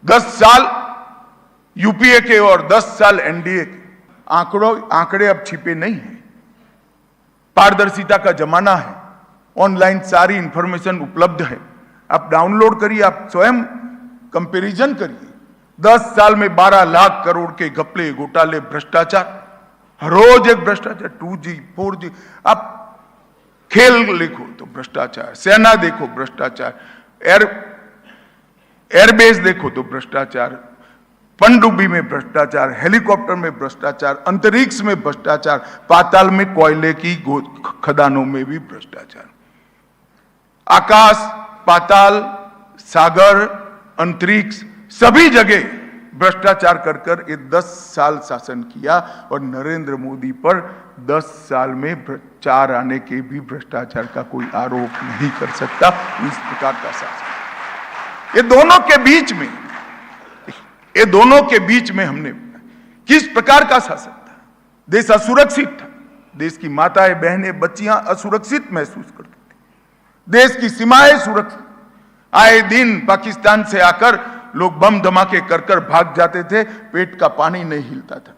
10 साल यूपीए के और 10 साल एनडीए के, आंकड़े अब छिपे नहीं हैं। पारदर्शिता का जमाना है, ऑनलाइन सारी इंफॉर्मेशन उपलब्ध है, आप डाउनलोड करिए, आप स्वयं कंपैरिजन करिए। 10 साल में 12 लाख करोड़ के घपले, घोटाले, भ्रष्टाचार, रोज एक भ्रष्टाचार, 2G 4G, आप खेल देखो तो भ्रष्टाचार, सेना देखो भ्रष्टाचार, एयरबेस देखो तो भ्रष्टाचार, पनडुब्बी में भ्रष्टाचार, हेलीकॉप्टर में भ्रष्टाचार, अंतरिक्ष में भ्रष्टाचार, पाताल में कोयले की खदानों में भी भ्रष्टाचार। आकाश, पाताल, सागर, अंतरिक्ष, सभी जगह भ्रष्टाचार कर कर ये 10 साल शासन किया और नरेंद्र मोदी पर 10 साल में 4 आने के भी भ्रष्टाचार का कोई आरोप नहीं कर सकता। इस प्रकार का शासन, ये दोनों के बीच में हमने किस प्रकार का शासन था। देश असुरक्षित था, देश की माताएं, बहनें, बच्चियां असुरक्षित महसूस करती थी, देश की सीमाएं सुरक्षित, आए दिन पाकिस्तान से आकर लोग बम धमाके कर कर भाग जाते थे, पेट का पानी नहीं हिलता था,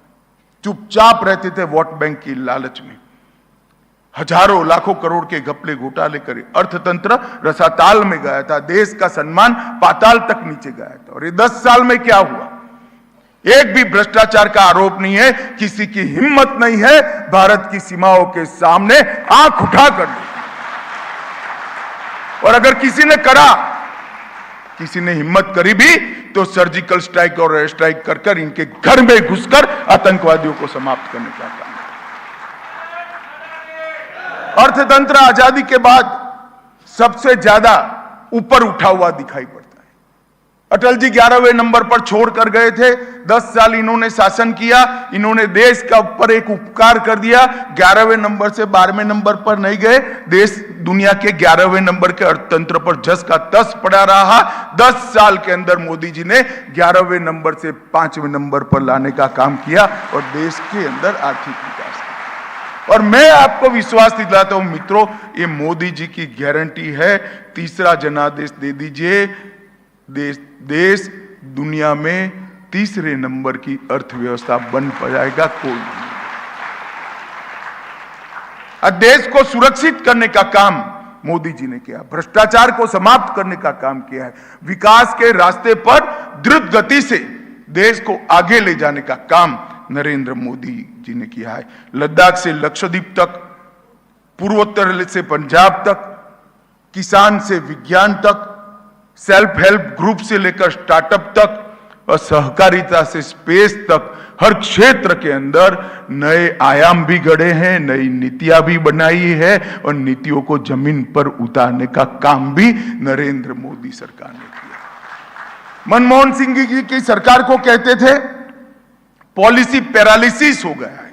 चुपचाप रहते थे वोट बैंक की लालच में, हजारों लाखों करोड़ के घपले घोटाले करे, अर्थतंत्र रसाताल में गया था, देश का सम्मान पाताल तक नीचे गया था। और ये 10 साल में क्या हुआ? एक भी भ्रष्टाचार का आरोप नहीं है, किसी की हिम्मत नहीं है भारत की सीमाओं के सामने आंख उठा कर दी। और अगर किसी ने हिम्मत करी भी तो सर्जिकल स्ट्राइक और एयर स्ट्राइक कर कर इनके घर में घुसकर आतंकवादियों को समाप्त करने का काम। अर्थतंत्र आजादी के बाद सबसे ज्यादा ऊपर उठा हुआ दिखाई पड़ता है। अटल जी 11वें नंबर पर छोड़कर गए थे, 10 साल इन्होंने शासन किया, इन्होंने देश का ऊपर एक उपकार कर दिया। 11वें नंबर से 12वें नंबर पर नहीं गए, देश दुनिया के 11वें नंबर के अर्थतंत्र पर जस का तस पड़ा रहा। 10 साल के अंदर मोदी जी ने 11वें नंबर से 5वें नंबर पर लाने का काम किया और देश के अंदर आर्थिक विकास। और मैं आपको विश्वास दिलाता हूं मित्रों, ये मोदी जी की गारंटी है, तीसरा जनादेश दे दीजिए, देश दुनिया में तीसरे नंबर की अर्थव्यवस्था बन पाएगा। कोई नहीं। देश को सुरक्षित करने का काम मोदी जी ने किया, भ्रष्टाचार को समाप्त करने का काम किया है, विकास के रास्ते पर द्रुत गति से देश को आगे ले जाने का काम नरेंद्र मोदी जी ने किया है। लद्दाख से लक्षद्वीप तक, पूर्वोत्तर से पंजाब तक, किसान से विज्ञान तक, सेल्फ हेल्प ग्रुप से लेकर स्टार्टअप तक और सहकारिता से स्पेस तक, हर क्षेत्र के अंदर नए आयाम भी गढ़े हैं, नई नीतियां भी बनाई है और नीतियों को जमीन पर उतारने का काम भी नरेंद्र मोदी सरकार ने किया। मनमोहन सिंह जी की सरकार को कहते थे पॉलिसी पैरालिसिस हो गया है,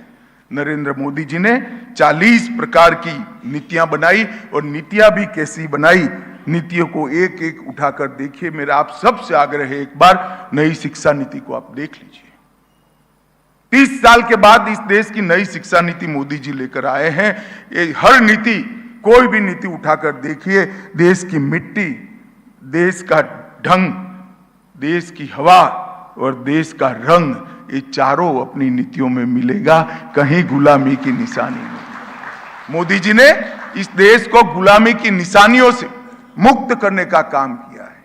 नरेंद्र मोदी जी ने 40 प्रकार की नीतियां बनाई और नीतियां भी कैसी बनाई, नीतियों को एक एक उठाकर देखिए। मेरा आप सबसे आग्रह है, एक बार नई शिक्षा नीति को आप देख लीजिए। 30 साल के बाद इस देश की नई शिक्षा नीति मोदी जी लेकर आए हैं। ये हर नीति, कोई भी नीति उठाकर देखिए, देश की मिट्टी, देश का ढंग, देश की हवा और देश का रंग, ये चारों अपनी नीतियों में मिलेगा, कहीं गुलामी की निशानी नहीं। मोदी जी ने इस देश को गुलामी की निशानियों से मुक्त करने का काम किया है।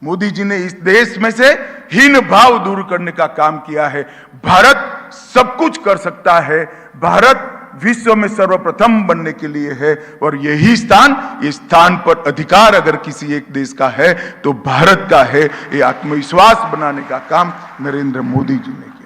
मोदी जी ने इस देश में से हीन भाव दूर करने का काम किया है। भारत सब कुछ कर सकता है, भारत विश्व में सर्वप्रथम बनने के लिए है और यही स्थान, इस स्थान पर अधिकार अगर किसी एक देश का है तो भारत का है। ये आत्मविश्वास बनाने का काम नरेंद्र मोदी जी ने किया।